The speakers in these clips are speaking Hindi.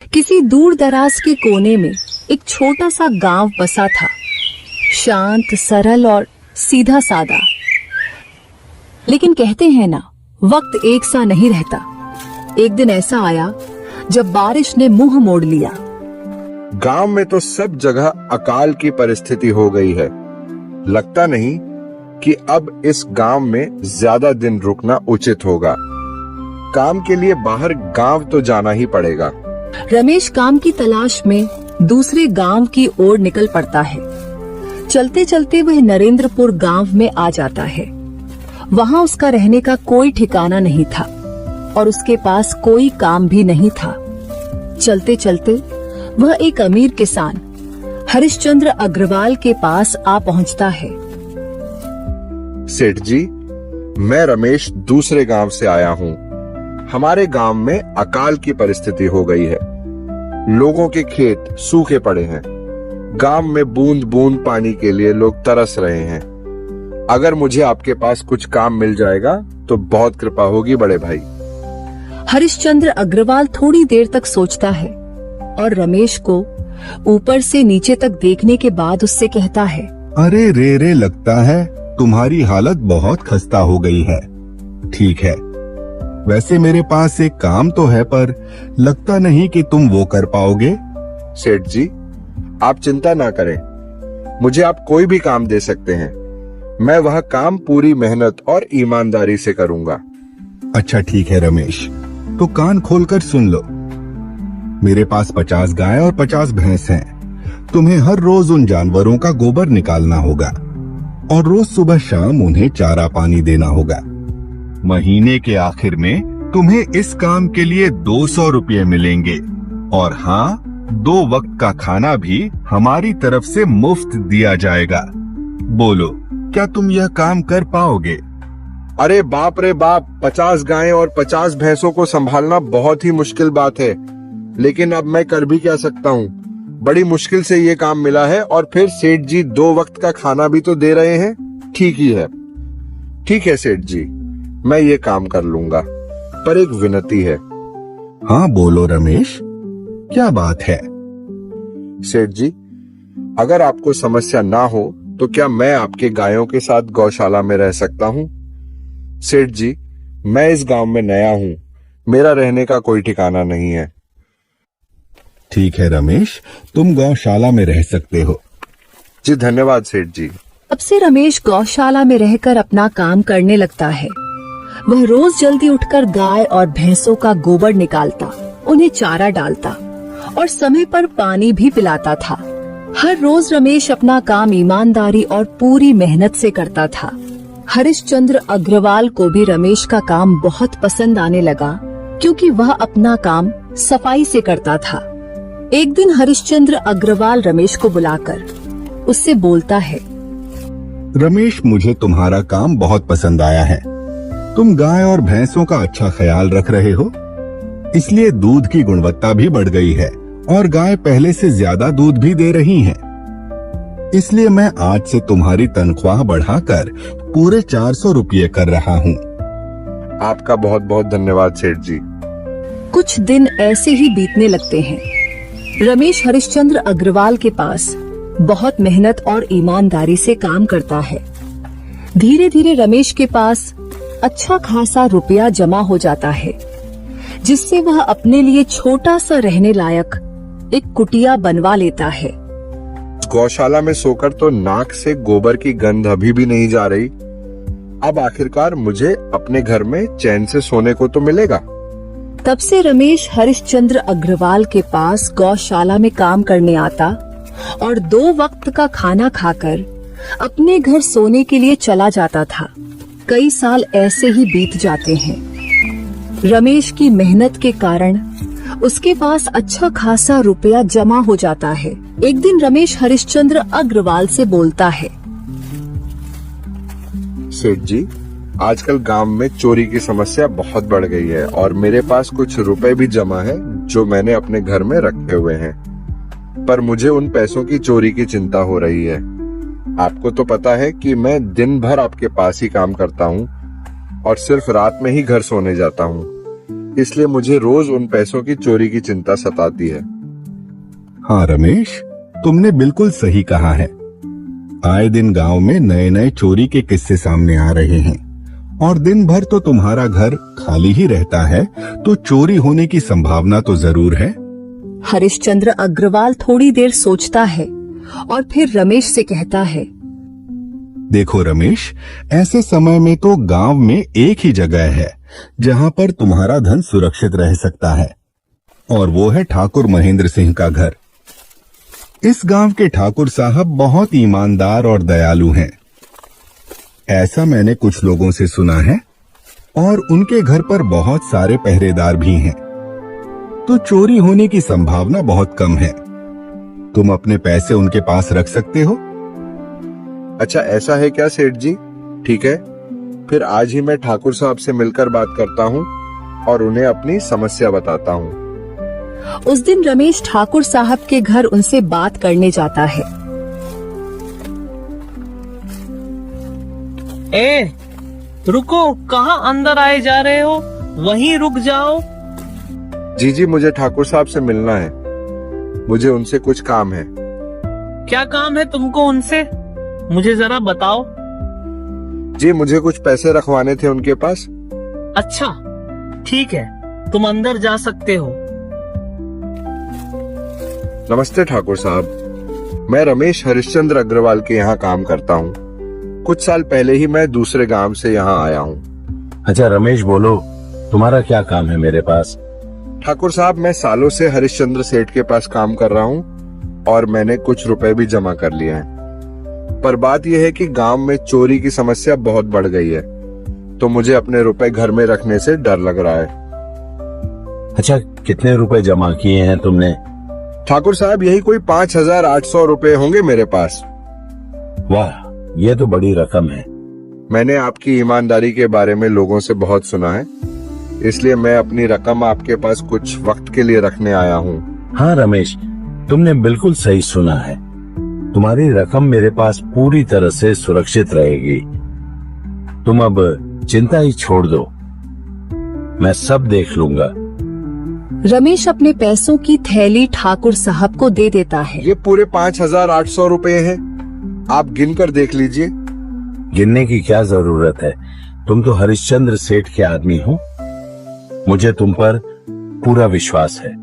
किसी दूर दराज के कोने में एक छोटा सा गांव बसा था, शांत, सरल और सीधा सादा। लेकिन कहते हैं ना, वक्त एक सा नहीं रहता। एक दिन ऐसा आया जब बारिश ने मुंह मोड़ लिया। गांव में तो सब जगह अकाल की परिस्थिति हो गई है। लगता नहीं कि अब इस गांव में ज्यादा दिन रुकना उचित होगा। काम के लिए बाहर गांव तो जाना ही पड़ेगा। रमेश काम की तलाश में दूसरे गांव की ओर निकल पड़ता है। चलते चलते वह नरेंद्रपुर गांव में आ जाता है। वहां उसका रहने का कोई ठिकाना नहीं था और उसके पास कोई काम भी नहीं था। चलते चलते वह एक अमीर किसान हरिश्चंद्र अग्रवाल के पास आ पहुंचता है। सेठ जी, मैं रमेश दूसरे गांव से आया हूँ। हमारे गांव में अकाल की परिस्थिति हो गई है। लोगों के खेत सूखे पड़े हैं। गांव में बूंद बूंद पानी के लिए लोग तरस रहे हैं। अगर मुझे आपके पास कुछ काम मिल जाएगा तो बहुत कृपा होगी बड़े भाई। हरिश्चंद्र अग्रवाल थोड़ी देर तक सोचता है और रमेश को ऊपर से नीचे तक देखने के बाद उससे कहता है, अरे रे लगता है तुम्हारी हालत बहुत खस्ता हो गई है। ठीक है, वैसे मेरे पास एक काम तो है, पर लगता नहीं कि तुम वो कर पाओगे। सेठ जी, आप चिंता ना करें। मुझे आप कोई भी काम दे सकते हैं। मैं वह काम पूरी मेहनत और ईमानदारी से करूंगा। अच्छा ठीक है रमेश, तो कान खोलकर सुन लो। मेरे पास 50 गाय और 50 भैंस हैं। तुम्हें हर रोज उन जानवरों का गोबर निकालना होगा और रोज सुबह शाम उन्हें चारा पानी देना होगा। महीने के आखिर में तुम्हें इस काम के लिए 200 रुपये मिलेंगे और हाँ, 2 वक्त का खाना भी हमारी तरफ से मुफ्त दिया जाएगा। बोलो, क्या तुम यह काम कर पाओगे? अरे बाप रे बाप, 50 गायें और 50 भैंसों को संभालना बहुत ही मुश्किल बात है। लेकिन अब मैं कर भी क्या सकता हूँ। बड़ी मुश्किल से ये काम मिला है और फिर सेठ जी 2 वक्त का खाना भी तो दे रहे हैं। ठीक ही है। ठीक है सेठ जी, मैं ये काम कर लूंगा, पर एक विनती है। हाँ बोलो रमेश, क्या बात है? सेठ जी, अगर आपको समस्या ना हो तो क्या मैं आपके गायों के साथ गौशाला में रह सकता हूँ? सेठ जी, मैं इस गांव में नया हूँ। मेरा रहने का कोई ठिकाना नहीं है। ठीक है रमेश, तुम गौशाला में रह सकते हो। जी धन्यवाद सेठ जी। अब से रमेश गौशाला में रहकर अपना काम करने लगता है। वह रोज जल्दी उठकर गाय और भैंसों का गोबर निकालता, उन्हें चारा डालता और समय पर पानी भी पिलाता था। हर रोज रमेश अपना काम ईमानदारी और पूरी मेहनत से करता था। हरिश्चंद्र अग्रवाल को भी रमेश का काम बहुत पसंद आने लगा, क्योंकि वह अपना काम सफाई से करता था। एक दिन हरिश्चंद्र अग्रवाल रमेश को बुलाकर उससे बोलता है, रमेश, मुझे तुम्हारा काम बहुत पसंद आया है। तुम गाय और भैंसों का अच्छा ख्याल रख रहे हो, इसलिए दूध की गुणवत्ता भी बढ़ गई है और गाय पहले से ज्यादा दूध भी दे रही हैं। इसलिए मैं आज से तुम्हारी तनख्वाह बढ़ाकर पूरे 400 रुपये कर रहा हूँ। आपका बहुत बहुत धन्यवाद सेठ जी। कुछ दिन ऐसे ही बीतने लगते हैं। रमेश हरिश्चंद्र अग्रवाल के पास बहुत मेहनत और ईमानदारी से काम करता है। धीरे धीरे रमेश के पास अच्छा खासा रुपया जमा हो जाता है, जिससे वह अपने लिए छोटा सा रहने लायक एक कुटिया बनवा लेता है। गौशाला में सोकर तो नाक से गोबर की गंध अभी भी नहीं जा रही। अब आखिरकार मुझे अपने घर में चैन से सोने को तो मिलेगा। तब से रमेश हरिश्चंद्र अग्रवाल के पास गौशाला में काम करने आता और 2 वक्त का खाना खाकर अपने घर सोने के लिए चला जाता था। कई साल ऐसे ही बीत जाते हैं। रमेश की मेहनत के कारण उसके पास अच्छा खासा रुपया जमा हो जाता है। एक दिन रमेश हरिश्चंद्र अग्रवाल से बोलता है, सेठ जी, आजकल गांव में चोरी की समस्या बहुत बढ़ गई है और मेरे पास कुछ रुपए भी जमा है जो मैंने अपने घर में रखे हुए हैं, पर मुझे उन पैसों की चोरी की चिंता हो रही है। आपको तो पता है कि मैं दिन भर आपके पास ही काम करता हूँ और सिर्फ रात में ही घर सोने जाता हूँ। इसलिए मुझे रोज उन पैसों की चोरी की चिंता सताती है। हाँ रमेश, तुमने बिल्कुल सही कहा है। आए दिन गांव में नए नए चोरी के किस्से सामने आ रहे हैं और दिन भर तो तुम्हारा घर खाली ही रहता है, तो चोरी होने की संभावना तो जरूर है। हरिश्चंद्र अग्रवाल थोड़ी देर सोचता है और फिर रमेश से कहता है, देखो रमेश, ऐसे समय में तो गांव में एक ही जगह है जहां पर तुम्हारा धन सुरक्षित रह सकता है, और वो है ठाकुर महेंद्र सिंह का घर। इस गांव के ठाकुर साहब बहुत ईमानदार और दयालु हैं, ऐसा मैंने कुछ लोगों से सुना है, और उनके घर पर बहुत सारे पहरेदार भी हैं, तो चोरी होने की संभावना बहुत कम है। तुम अपने पैसे उनके पास रख सकते हो। अच्छा, ऐसा है क्या सेठ जी? ठीक है, फिर आज ही मैं ठाकुर साहब से मिलकर बात करता हूँ और उन्हें अपनी समस्या बताता हूँ। उस दिन रमेश ठाकुर साहब के घर उनसे बात करने जाता है। ए, रुको, कहाँ अंदर आए जा रहे हो? वहीं रुक जाओ। जी, मुझे ठाकुर साहब से मिलना है। मुझे उनसे कुछ काम है। क्या काम है तुमको उनसे? मुझे जरा बताओ। जी, मुझे कुछ पैसे रखवाने थे उनके पास। अच्छा, ठीक है, तुम अंदर जा सकते हो। नमस्ते ठाकुर साहब, मैं रमेश हरिश्चंद्र अग्रवाल के यहाँ काम करता हूँ। कुछ साल पहले ही मैं दूसरे गांव से यहाँ आया हूँ। अच्छा रमेश, बोलो, तुम्हारा क्या काम है मेरे पास? ठाकुर साहब, मैं सालों से हरिश्चंद्र सेठ के पास काम कर रहा हूँ और मैंने कुछ रुपए भी जमा कर लिए हैं। पर बात यह है कि गांव में चोरी की समस्या बहुत बढ़ गई है, तो मुझे अपने रुपए घर में रखने से डर लग रहा है। अच्छा, कितने रुपए जमा किए हैं तुमने? ठाकुर साहब, यही कोई 5,800 रुपए होंगे मेरे पास। वाह, ये तो बड़ी रकम है। मैंने आपकी ईमानदारी के बारे में लोगों से बहुत सुना है, इसलिए मैं अपनी रकम आपके पास कुछ वक्त के लिए रखने आया हूँ। हाँ रमेश, तुमने बिल्कुल सही सुना है। तुम्हारी रकम मेरे पास पूरी तरह से सुरक्षित रहेगी। तुम अब चिंता ही छोड़ दो, मैं सब देख लूंगा। रमेश अपने पैसों की थैली ठाकुर साहब को दे देता है। ये पूरे 5,800 रुपए हैं, आप गिन कर देख लीजिए। गिनने की क्या जरूरत है? तुम तो हरिश्चंद्र सेठ के आदमी हो, मुझे तुम पर पूरा विश्वास है।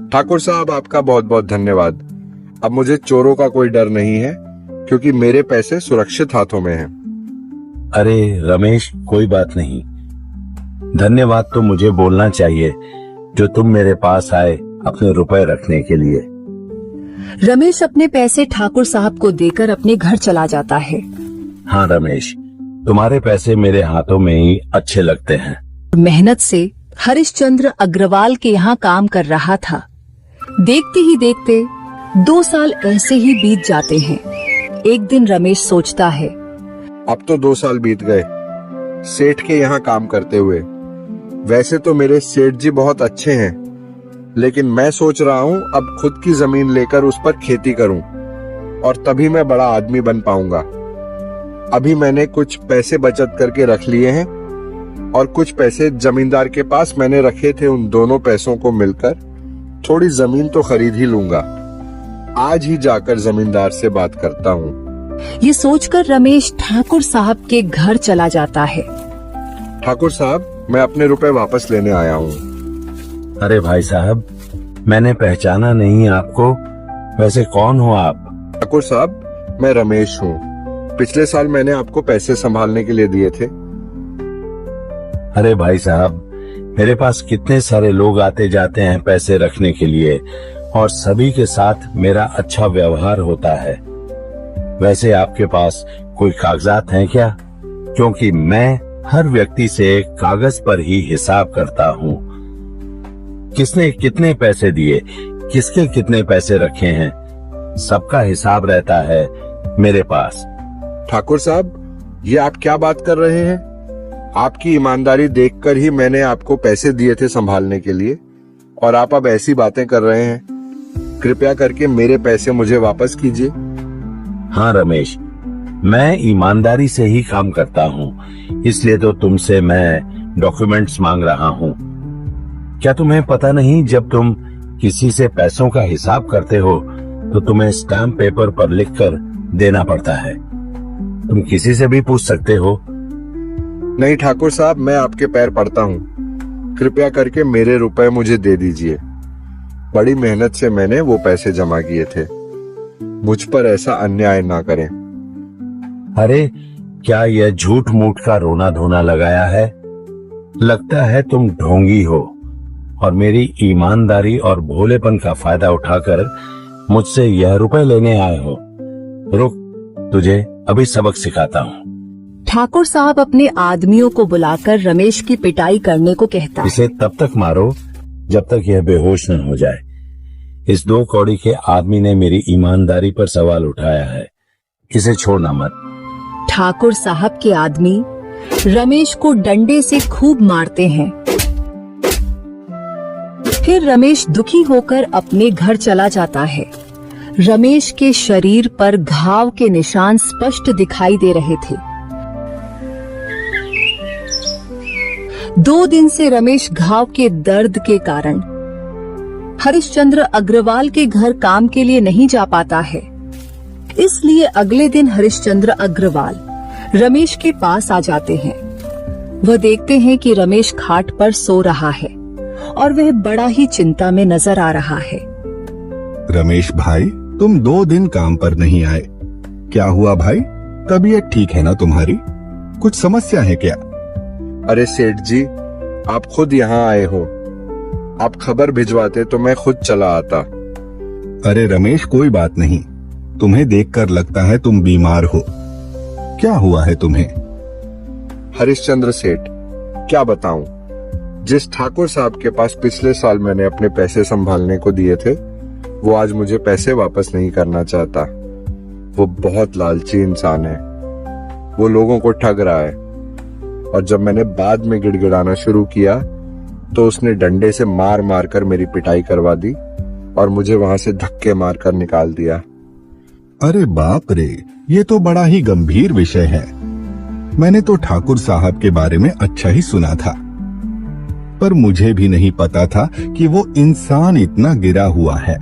ठाकुर साहब, आपका बहुत बहुत धन्यवाद। अब मुझे चोरों का कोई डर नहीं है, क्योंकि मेरे पैसे सुरक्षित हाथों में हैं। अरे रमेश, कोई बात नहीं। धन्यवाद तो मुझे बोलना चाहिए, जो तुम मेरे पास आए अपने रुपए रखने के लिए। रमेश अपने पैसे ठाकुर साहब को देकर अपने घर चला जाता है। हाँ रमेश, तुम्हारे पैसे मेरे हाथों में ही अच्छे लगते हैं। मेहनत से हरिश्चंद्र अग्रवाल के यहाँ काम कर रहा था। देखते ही देखते 2 साल ऐसे ही बीत जाते हैं। एक दिन रमेश सोचता है, अब तो 2 साल बीत गए सेठ के यहाँ काम करते हुए। वैसे तो मेरे सेठ जी बहुत अच्छे हैं, लेकिन मैं सोच रहा हूँ अब खुद की जमीन लेकर उस पर खेती करूँ, और तभी मैं बड़ा आदमी बन पाऊंगा। अभी मैंने कुछ पैसे बचत करके रख लिए हैं, और कुछ पैसे जमींदार के पास मैंने रखे थे। उन दोनों पैसों को मिलकर थोड़ी जमीन तो खरीद ही लूंगा। आज ही जाकर जमींदार से बात करता हूँ। ये सोचकर रमेश ठाकुर साहब के घर चला जाता है। ठाकुर साहब, मैं अपने रुपए वापस लेने आया हूँ। अरे भाई साहब, मैंने पहचाना नहीं आपको। वैसे कौन हो आप? ठाकुर साहब, मैं रमेश हूँ। पिछले साल मैंने आपको पैसे संभालने के लिए दिए थे। अरे भाई साहब, मेरे पास कितने सारे लोग आते जाते हैं पैसे रखने के लिए, और सभी के साथ मेरा अच्छा व्यवहार होता है। वैसे आपके पास कोई कागजात हैं क्या? क्योंकि मैं हर व्यक्ति से कागज पर ही हिसाब करता हूँ। किसने कितने पैसे दिए, किसके कितने पैसे रखे हैं, सबका हिसाब रहता है मेरे पास। ठाकुर साहब, ये आप क्या बात कर रहे हैं? आपकी ईमानदारी देखकर ही मैंने आपको पैसे दिए थे संभालने के लिए, और आप अब ऐसी बातें कर रहे हैं। कृपया करके मेरे पैसे मुझे वापस कीजिए। हाँ रमेश, मैं ईमानदारी से ही काम करता हूँ, इसलिए तो तुमसे मैं डॉक्यूमेंट्स मांग रहा हूँ। क्या तुम्हें पता नहीं, जब तुम किसी से पैसों का हिसाब करते हो तो तुम्हें स्टैम्प पेपर पर लिखकर देना पड़ता है। तुम किसी से भी पूछ सकते हो। नहीं ठाकुर साहब, मैं आपके पैर पड़ता हूँ, कृपया करके मेरे रुपए मुझे दे दीजिए। बड़ी मेहनत से मैंने वो पैसे जमा किए थे, मुझ पर ऐसा अन्याय ना करें। अरे क्या यह झूठ मूठ का रोना धोना लगाया है? लगता है तुम ढोंगी हो और मेरी ईमानदारी और भोलेपन का फायदा उठाकर मुझसे यह रुपए लेने आए हो। रुक, तुझे अभी सबक सिखाता हूँ। ठाकुर साहब अपने आदमियों को बुलाकर रमेश की पिटाई करने को कहता है। इसे तब तक मारो जब तक यह बेहोश न हो जाए। इस 2 कौड़ी के आदमी ने मेरी ईमानदारी पर सवाल उठाया है, इसे छोड़ना मत। ठाकुर साहब के आदमी रमेश को डंडे से खूब मारते हैं। फिर रमेश दुखी होकर अपने घर चला जाता है। रमेश के शरीर पर घाव के निशान स्पष्ट दिखाई दे रहे थे। 2 दिन से रमेश घाव के दर्द के कारण हरिश्चंद्र अग्रवाल के घर काम के लिए नहीं जा पाता है। इसलिए अगले दिन हरिश्चंद्र अग्रवाल रमेश के पास आ जाते हैं। वह देखते हैं कि रमेश खाट पर सो रहा है और वह बड़ा ही चिंता में नजर आ रहा है। रमेश भाई, तुम 2 दिन काम पर नहीं आए, क्या हुआ भाई? तबीयत ठीक है ना तुम्हारी? कुछ समस्या है क्या? अरे सेठ जी, आप खुद यहाँ आए हो, आप खबर भिजवाते तो मैं खुद चला आता। अरे रमेश, कोई बात नहीं, तुम्हें देखकर लगता है तुम बीमार हो। क्या हुआ है तुम्हें? हरिश्चंद्र सेठ, क्या बताऊं, जिस ठाकुर साहब के पास पिछले साल मैंने अपने पैसे संभालने को दिए थे, वो आज मुझे पैसे वापस नहीं करना चाहता। वो बहुत लालची इंसान है, वो लोगों को ठग रहा है। और जब मैंने बाद में गिड़गिड़ाना शुरू किया तो उसने डंडे से मार मार कर मेरी पिटाई करवा दी और मुझे वहां से धक्के मारकर निकाल दिया। अरे बाप रे, ये तो बड़ा ही गंभीर विषय है। मैंने तो ठाकुर साहब के बारे में अच्छा ही सुना था, पर मुझे भी नहीं पता था कि वो इंसान इतना गिरा हुआ है।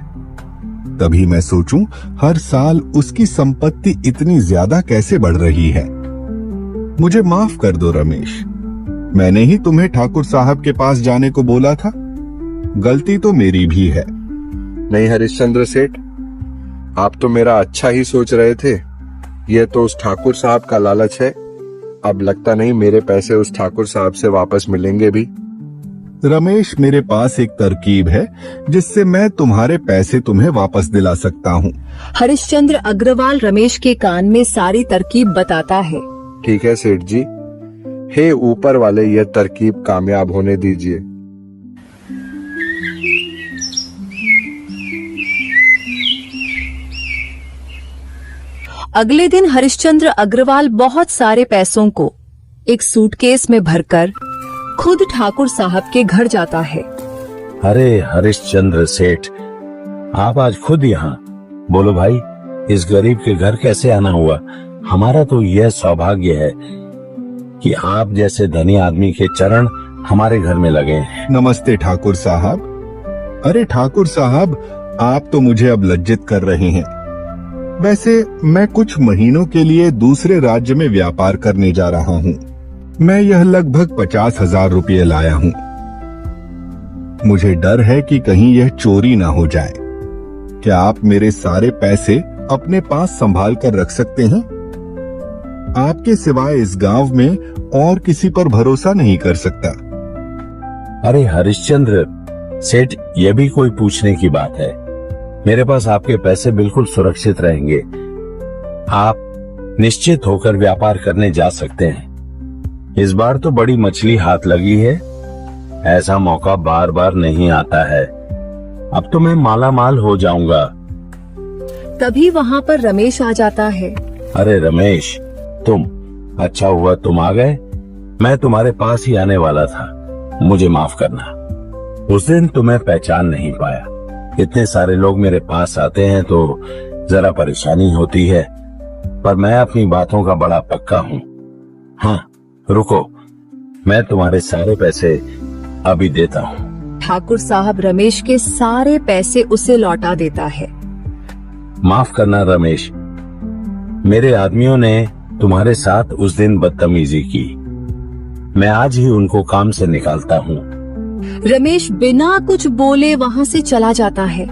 तभी मैं सोचूं, हर साल उसकी संपत्ति इतनी ज्यादा कैसे बढ़ रही है। मुझे माफ कर दो रमेश, मैंने ही तुम्हें ठाकुर साहब के पास जाने को बोला था। गलती तो मेरी भी है। नहीं हरिश्चंद्र सेठ, आप तो मेरा अच्छा ही सोच रहे थे। यह तो उस ठाकुर साहब का लालच है। अब लगता नहीं मेरे पैसे उस ठाकुर साहब से वापस मिलेंगे भी। रमेश, मेरे पास एक तरकीब है जिससे मैं तुम्हारे पैसे तुम्हें वापस दिला सकता हूँ। हरिश्चंद्र अग्रवाल रमेश के कान में सारी तरकीब बताता है। ठीक है सेठ जी, हे ऊपर वाले, यह तरकीब कामयाब होने दीजिए। अगले दिन हरिश्चंद्र अग्रवाल बहुत सारे पैसों को एक सूटकेस में भरकर खुद ठाकुर साहब के घर जाता है। अरे हरिश्चंद्र सेठ, आप आज खुद यहाँ? बोलो भाई, इस गरीब के घर कैसे आना हुआ? हमारा तो यह सौभाग्य है कि आप जैसे धनी आदमी के चरण हमारे घर में लगे हैं। नमस्ते ठाकुर साहब। अरे ठाकुर साहब, आप तो मुझे अब लज्जित कर रहे हैं। वैसे मैं कुछ महीनों के लिए दूसरे राज्य में व्यापार करने जा रहा हूँ। मैं यह लगभग 50,000 रुपये लाया हूँ। मुझे डर है कि कहीं यह चोरी ना हो जाए। क्या आप मेरे सारे पैसे अपने पास संभाल कर रख सकते हैं? आपके सिवाय इस गांव में और किसी पर भरोसा नहीं कर सकता। अरे हरिश्चंद्र सेठ, यह भी कोई पूछने की बात है? मेरे पास आपके पैसे बिल्कुल सुरक्षित रहेंगे। आप निश्चित होकर व्यापार करने जा सकते हैं। इस बार तो बड़ी मछली हाथ लगी है। ऐसा मौका बार बार नहीं आता है। अब तो मैं माला माल हो जाऊंगा। तभी वहाँ पर रमेश आ जाता है। अरे रमेश, तुम? अच्छा हुआ तुम आ गए। मैं तुम्हारे पास ही आने वाला था। मुझे माफ करना, उस दिन तुम्हें पहचान नहीं पाया। इतने सारे लोग मेरे पास आते हैं तो जरा परेशानी होती है, पर मैं अपनी बातों का बड़ा पक्का हूँ। हाँ रुको, मैं तुम्हारे सारे पैसे अभी देता हूँ। ठाकुर साहब रमेश के सारे पैसे उसे लौटा देता है। माफ करना रमेश, मेरे आदमियों ने तुम्हारे साथ उस दिन बदतमीजी की। मैं आज ही उनको काम से निकालता हूँ। रमेश बिना कुछ बोले वहाँ से चला जाता है।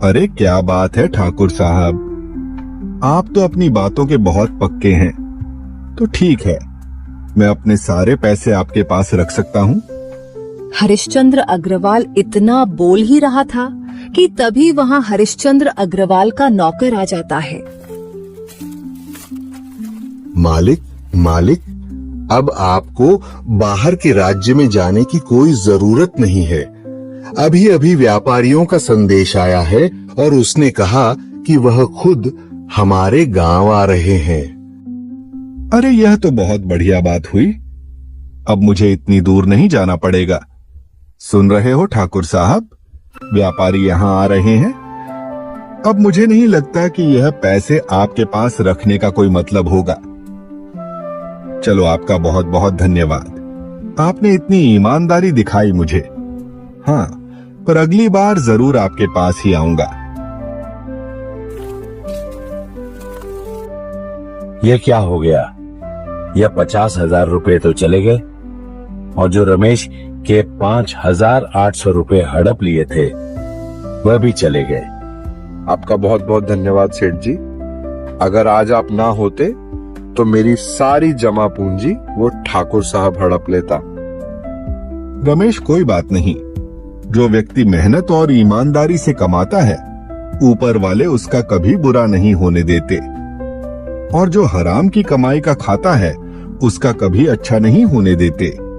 अरे क्या बात है ठाकुर साहब, आप तो अपनी बातों के बहुत पक्के हैं। तो ठीक है, मैं अपने सारे पैसे आपके पास रख सकता हूँ। हरिश्चंद्र अग्रवाल इतना बोल ही रहा था कि तभी वहाँ हरिश्चंद्र अग्रवाल का नौकर आ जाता है। मालिक, अब आपको बाहर के राज्य में जाने की कोई जरूरत नहीं है। अभी अभी व्यापारियों का संदेश आया है और उसने कहा कि वह खुद हमारे गांव आ रहे हैं। अरे यह तो बहुत बढ़िया बात हुई। अब मुझे इतनी दूर नहीं जाना पड़ेगा। सुन रहे हो ठाकुर साहब, व्यापारी यहाँ आ रहे हैं। अब मुझे नहीं लगता कि यह पैसे आपके पास रखने का कोई मतलब होगा। चलो, आपका बहुत बहुत धन्यवाद। आपने इतनी ईमानदारी दिखाई मुझे। हाँ, पर अगली बार जरूर आपके पास ही आऊंगा। ये क्या हो गया? यह 50,000 रुपए तो चले गए और जो रमेश के 5,800 रुपए हड़प लिए थे वह भी चले गए। आपका बहुत बहुत धन्यवाद सेठ जी। अगर आज आप ना होते तो मेरी सारी जमा पूंजी वो ठाकुर साहब हड़प लेता। रमेश, कोई बात नहीं। जो व्यक्ति मेहनत और ईमानदारी से कमाता है, ऊपर वाले उसका कभी बुरा नहीं होने देते, और जो हराम की कमाई का खाता है उसका कभी अच्छा नहीं होने देते।